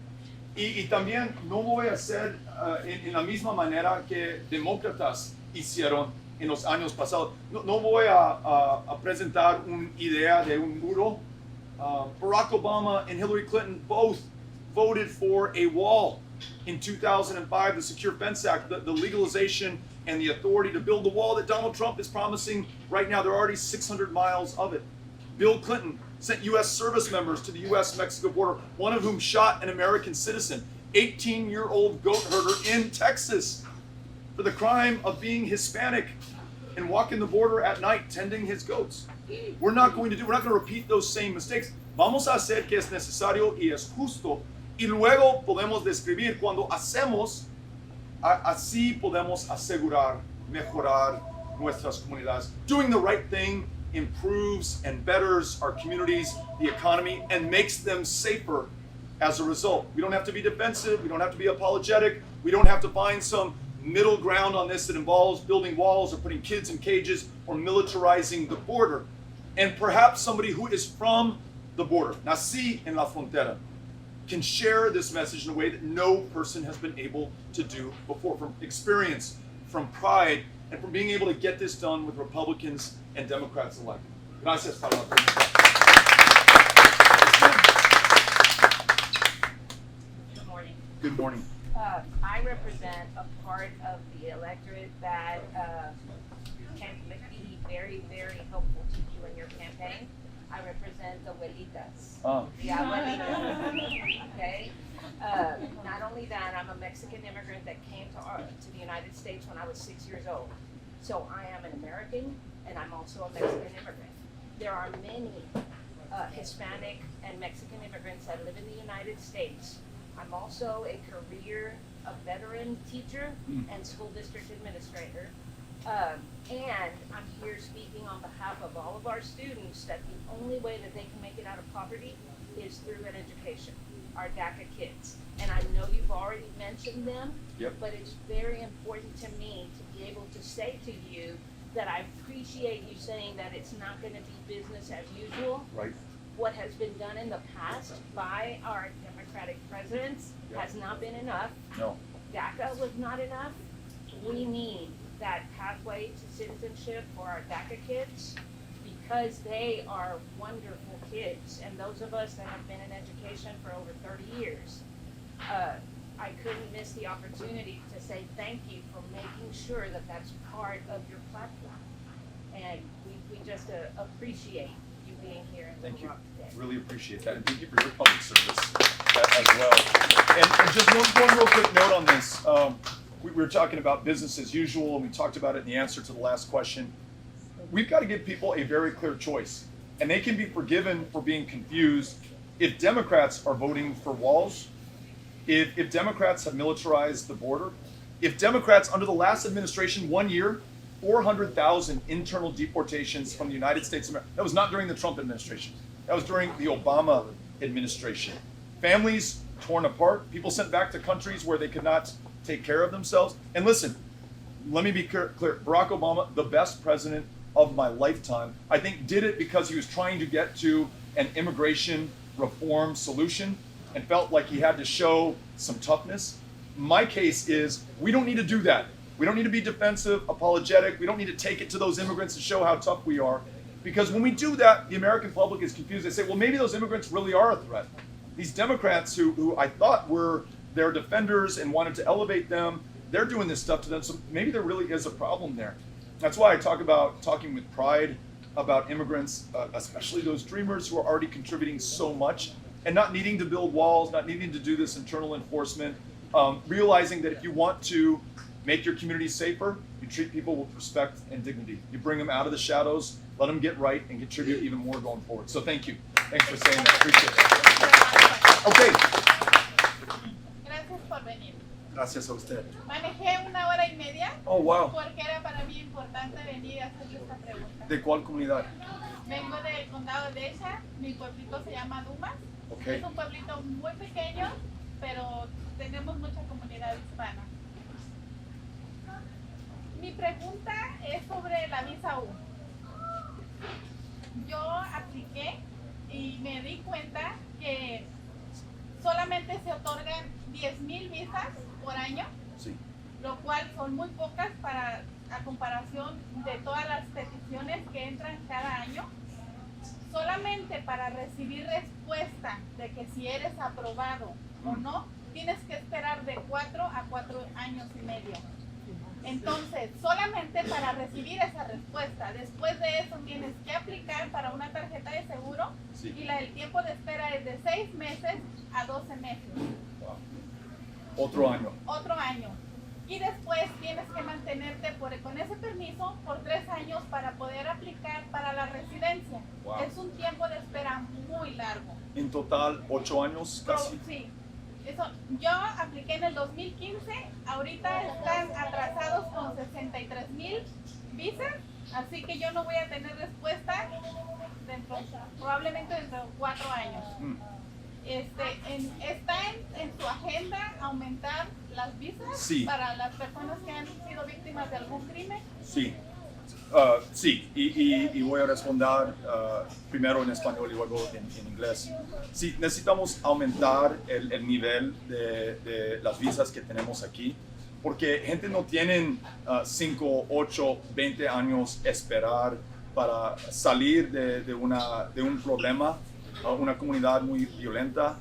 Y también no voy a hacer en la misma manera que demócratas hicieron en los años pasados. No voy a presentar una idea de un muro. Barack Obama and Hillary Clinton both voted for a wall in 2005, the Secure Fence Act, the legalization and the authority to build the wall that Donald Trump is promising right now. There are already 600 miles of it. Bill Clinton sent U.S. service members to the U.S.-Mexico border, one of whom shot an American citizen, 18-year-old goat herder in Texas, for the crime of being Hispanic and walking the border at night tending his goats. We're not going to repeat those same mistakes. Vamos a hacer que es necesario y es justo. Y luego podemos describir cuando hacemos, así podemos asegurar, mejorar nuestras comunidades. Doing the right thing improves and betters our communities, the economy, and makes them safer as a result. We don't have to be defensive. We don't have to be apologetic. We don't have to find some middle ground on this that involves building walls or putting kids in cages or militarizing the border. And perhaps somebody who is from the border, nací en la frontera, can share this message in a way that no person has been able to do before, from experience, from pride, and from being able to get this done with Republicans and Democrats alike. Gracias por la pregunta. Good morning. Good morning. I represent a part of the electorate that can be very, very helpful to you in your campaign. I represent the abuelitas. Oh. The abuelitas. Okay? Not only that, I'm a Mexican immigrant that came to the United States when I was 6 years old. So I am an American, and I'm also a Mexican immigrant. There are many Hispanic and Mexican immigrants that live in the United States. I'm also a veteran teacher and school district administrator. And I'm here speaking on behalf of all of our students that the only way that they can make it out of poverty is through an education, our DACA kids. And I know you've already mentioned them, but it's very important to me to be able to say to you that I appreciate you saying that it's not going to be business as usual. Right. What has been done in the past by our Democratic presidents has not been enough. No. DACA was not enough, we need that pathway to citizenship for our DACA kids, because they are wonderful kids, and those of us that have been in education for over 30 years, I couldn't miss the opportunity to say thank you for making sure that that's part of your platform. And we just appreciate you being here in Thank Little you. Rock today. Really appreciate that, and thank you for your public service as well. And just one real quick note on this. We were talking about business as usual, and we talked about it in the answer to the last question. We've got to give people a very clear choice, and they can be forgiven for being confused if Democrats are voting for walls, if Democrats have militarized the border, if Democrats under the last administration, 1 year, 400,000 internal deportations from the United States of America. That was not during the Trump administration. That was during the Obama administration. Families torn apart, people sent back to countries where they could not take care of themselves. And listen, let me be clear, Barack Obama, the best president of my lifetime, I think did it because he was trying to get to an immigration reform solution and felt like he had to show some toughness. My case is we don't need to do that. We don't need to be defensive, apologetic. We don't need to take it to those immigrants and show how tough we are. Because when we do that, the American public is confused. They say, well, maybe those immigrants really are a threat. These Democrats who I thought were their defenders and wanted to elevate them, they're doing this stuff to them. So maybe there really is a problem there. That's why I talk about talking with pride about immigrants, especially those dreamers who are already contributing so much and not needing to build walls, not needing to do this internal enforcement, realizing that if you want to make your community safer, you treat people with respect and dignity. You bring them out of the shadows, let them get right, and contribute even more going forward. So thank you. Thanks for saying that. Appreciate it. Okay. Gracias por venir. Gracias a usted. Manejé 1 hora y media Oh, wow. porque era para mí importante venir a hacerle esta pregunta. ¿De cuál comunidad? Vengo del condado de Estan, mi pueblito se llama Dumas. Okay. Es un pueblito muy pequeño, pero tenemos mucha comunidad hispana. Mi pregunta es sobre la visa U. Yo apliqué y me di cuenta que solamente se otorgan 10,000 visas por año, Sí. lo cual son muy pocas a comparación de todas las peticiones que entran cada año. Solamente para recibir respuesta de que si eres aprobado o no, tienes que esperar de 4 a 4 años y medio. Entonces, solamente para recibir esa respuesta, después de eso tienes que aplicar para una tarjeta de seguro, Sí. y el tiempo de espera es de 6 meses a 12 meses. Wow. Otro año. Otro año. Y después tienes que mantenerte con ese permiso por 3 años para poder aplicar para la residencia. Wow. Es un tiempo de espera muy largo. En total, 8 años casi. Sí. Yo apliqué en el 2015, ahorita están atrasados con 63,000 visas, así que yo no voy a tener respuesta probablemente dentro de 4 años. ¿Está en su agenda aumentar las visas Sí. para las personas que han sido víctimas de algún crimen? Sí. Sí, y voy a responder primero en español y luego en inglés. Sí, necesitamos aumentar el nivel de las visas que tenemos aquí, porque gente no tiene 5, 8, 20 años esperar para salir de un problema, una comunidad muy violenta,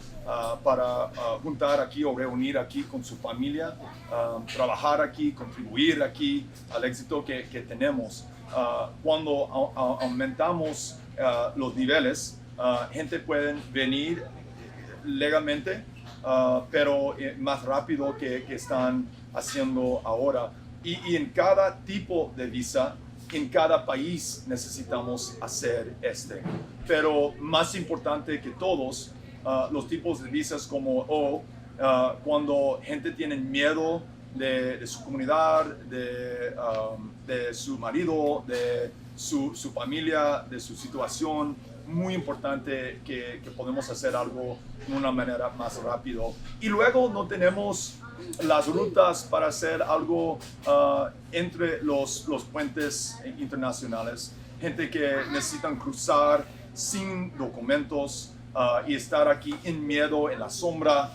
para juntar aquí o reunir aquí con su familia, trabajar aquí, contribuir aquí al éxito que tenemos. Cuando aumentamos los niveles, gente puede venir legalmente, pero más rápido que están haciendo ahora. Y en cada tipo de visa, en cada país necesitamos hacer Pero más importante que todos, los tipos de visas como cuando gente tiene miedo de su comunidad, de su marido, de su familia, de su situación, muy importante que podemos hacer algo de una manera más rápido. Y luego no tenemos las rutas para hacer algo entre los puentes internacionales. Gente que necesitan cruzar sin documentos y estar aquí en miedo, en la sombra,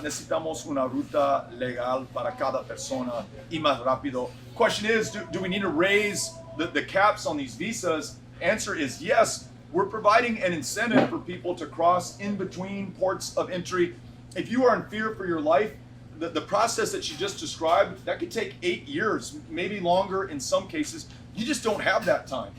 necesitamos una ruta legal para cada persona y más rápido. Question is, do we need to raise the caps on these visas? Answer is yes. We're providing an incentive for people to cross in between ports of entry. If you are in fear for your life, the process that you just described, that could take 8 years, maybe longer in some cases. You just don't have that time.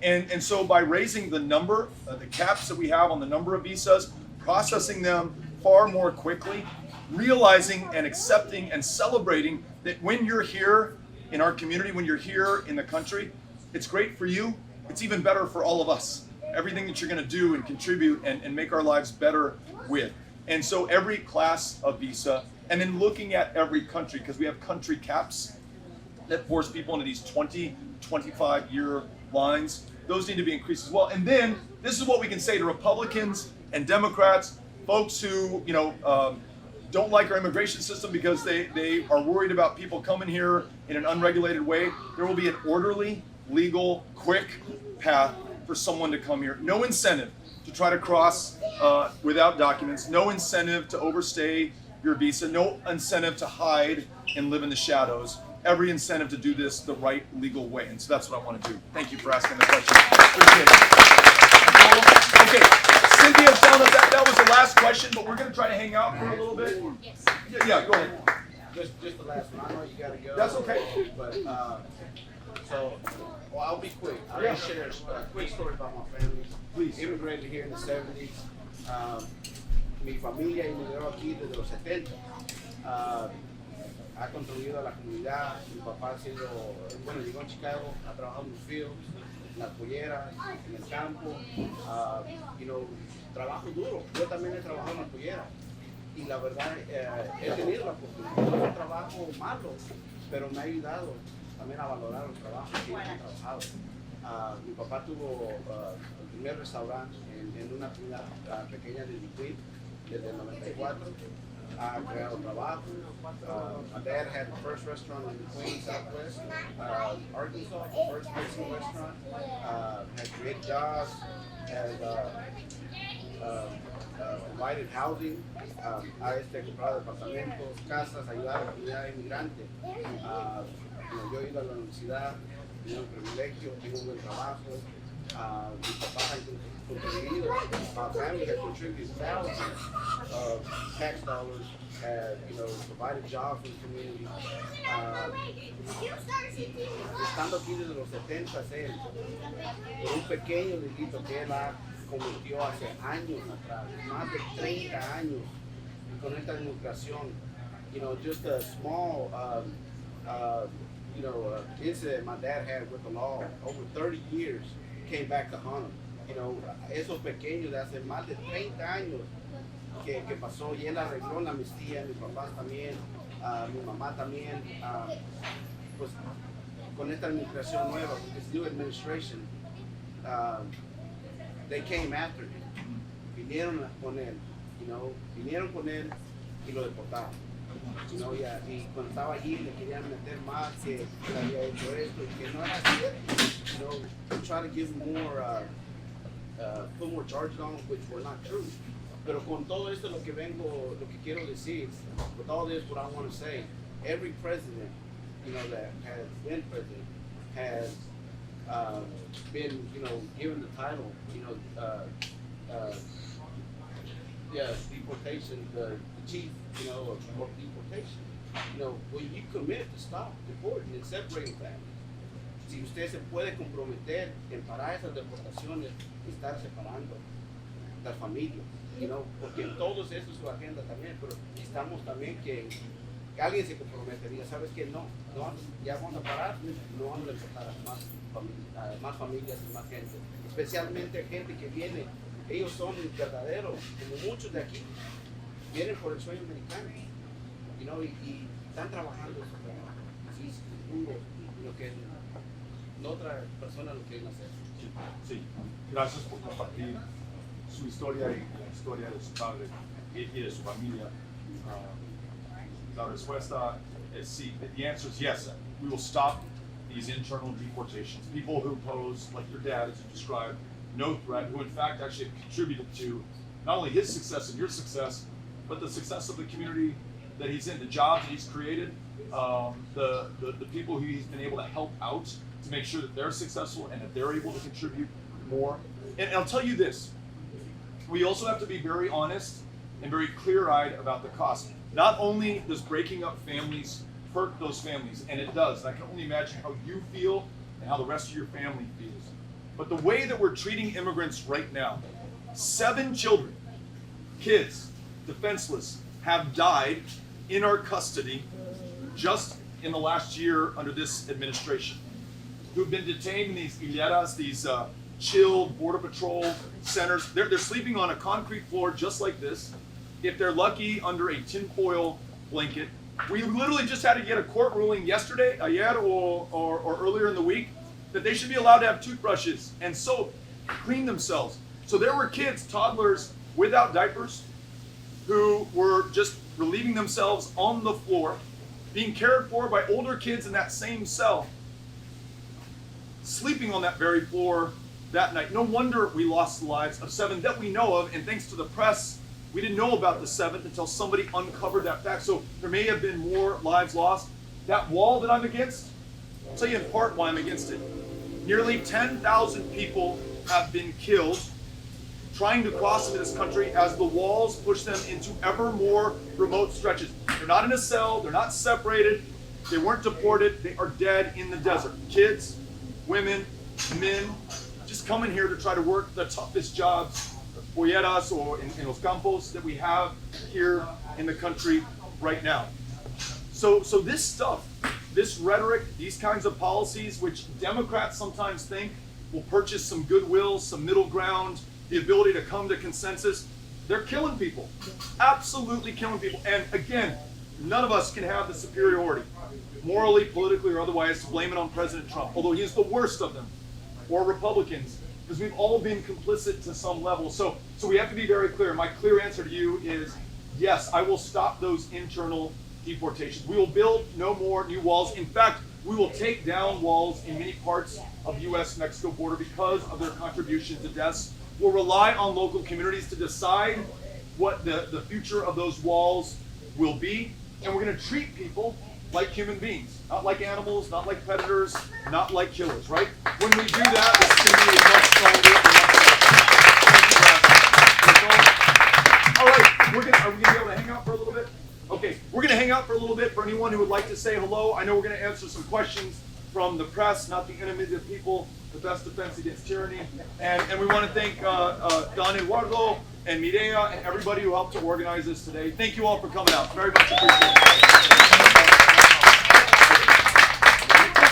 And so by raising the number, the caps that we have on the number of visas, processing them far more quickly, realizing and accepting and celebrating that when you're here in our community, when you're here in the country, it's great for you. It's even better for all of us. Everything that you're going to do and contribute and make our lives better with. And so every class of visa, and then looking at every country, because we have country caps that force people into these 20, 25-year lines. Those need to be increased as well. And then this is what we can say to Republicans and Democrats, folks who don't like our immigration system because they are worried about people coming here in an unregulated way. There will be an orderly, legal, quick path for someone to come here. No incentive to try to cross without documents. No incentive to overstay your visa. No incentive to hide and live in the shadows. Every incentive to do this the right legal way. And so that's what I want to do. Thank you for asking the question. Appreciate it. Okay, Cynthia's telling us that was the last question, but we're going to try to hang out for a little bit. Yes. Yeah, go ahead. Just the last one. I know you gotta go. That's okay. But I'll be quick. I'll just share a quick story about my family. Please. Immigrated here in the 70s. Mi familia emigró aquí desde los 70. Ha contribuido a la comunidad. Mi papá llegó a Chicago, ha trabajado en los fields, en las polleras, en el campo. Trabajo duro. Yo también he trabajado en la pollera. Y la verdad, he tenido la oportunidad. No es un trabajo malo, pero me ha ayudado también a valorar los trabajos que he trabajado. Mi papá tuvo el primer restaurante en una comunidad pequeña de Decir desde el 94. Ha creado trabajo. My dad had the first restaurant in the Queens, Southwest, Arkansas, the first Mexican restaurant. Had created jobs, had provided housing, ha comprado departamentos, casas, ayudado a la comunidad inmigrante. Yo he ido a la universidad, tengo un privilegio, tengo un buen trabajo. Mi papá ha contribuido, my family has contributed thousands of tax dollars, provided jobs for the community. Estando aquí desde los 70, por un pequeño delito que él cometió hace años atrás, más de 30 años, y con esta administración, just a small, incident my dad had with the law over 30 years came back to haunt him. Esos pequeños de hace más de 30 años que pasó, y él arregló la amnistía, mis papás también, mi mamá también, pues con esta administración nueva, with this new administration, they came after him. Vinieron con él, y lo deportaron. Y cuando estaba allí le querían meter más que él había hecho esto y que no era cierto. Try to give more, put more charges on, which were not true. Pero con todo esto lo que quiero decir, with all this, what I want to say, every president, that has been president has been, given the title, deportation, the chief, of deportation. When you commit to stop deporting and separating families, si usted se puede comprometer en parar esas deportaciones y estar separando las familias, porque en todos eso es su agenda también, pero necesitamos también que alguien se comprometería, ¿sabes qué? No, ya vamos a parar, no vamos a deportar a más familias y más gente, especialmente gente que viene, ellos son verdaderos, como muchos de aquí, vienen por el sueño americano, y están trabajando en su trabajo, así duro, lo que no otra persona lo quieren hacer. Sí, gracias por compartir su historia y la historia de su padre y de su familia. La respuesta es sí. The answer is yes. We will stop these internal deportations. People who pose, like your dad, as you described, no threat, who in fact actually contributed to not only his success and your success, but the success of the community that he's in, the jobs that he's created, the people who he's been able to help out to make sure that they're successful and that they're able to contribute more. And I'll tell you this, we also have to be very honest and very clear-eyed about the cost. Not only does breaking up families hurt those families, and it does, and I can only imagine how you feel and how the rest of your family feels, but the way that we're treating immigrants right now, 7 children, kids, defenseless, have died in our custody just in the last year under this administration, who've been detained in these hileras, these chilled Border Patrol centers. They're sleeping on a concrete floor just like this. If they're lucky, under a tinfoil blanket. We literally just had to get a court ruling yesterday, ayer, or earlier in the week, that they should be allowed to have toothbrushes and soap, clean themselves. So there were kids, toddlers, without diapers, who were just relieving themselves on the floor, being cared for by older kids in that same cell, sleeping on that very floor that night. No wonder we lost the lives of 7 that we know of, and thanks to the press, we didn't know about the 7th until somebody uncovered that fact. So there may have been more lives lost. That wall that I'm against, I'll tell you in part why I'm against it. Nearly 10,000 people have been killed trying to cross into this country as the walls push them into ever more remote stretches. They're not in a cell, they're not separated, they weren't deported, they are dead in the desert. Kids, women, men, just coming here to try to work the toughest jobs, polleras or in los campos that we have here in the country right now. So this stuff, this rhetoric, these kinds of policies, which Democrats sometimes think will purchase some goodwill, some middle ground, the ability to come to consensus, they're killing people, absolutely killing people. And again, none of us can have the superiority, morally, politically, or otherwise, to blame it on President Trump, although he is the worst of them, or Republicans, because we've all been complicit to some level. So we have to be very clear. My clear answer to you is, yes, I will stop those internal deportations. We will build no more new walls. In fact, we will take down walls in many parts of the U.S.-Mexico border because of their contribution to deaths. We'll rely on local communities to decide what the future of those walls will be. And we're going to treat people like human beings, not like animals, not like predators, not like killers, right? When we do that, this is going to be a much stronger. All right, are we going to be able to hang out for a little bit? Okay, we're going to hang out for a little bit for anyone who would like to say hello. I know we're going to answer some questions from the press, not the enemies of people, the best defense against tyranny. And we want to thank Don Eduardo and Mireya and everybody who helped to organize this today. Thank you all for coming out. Very much appreciated.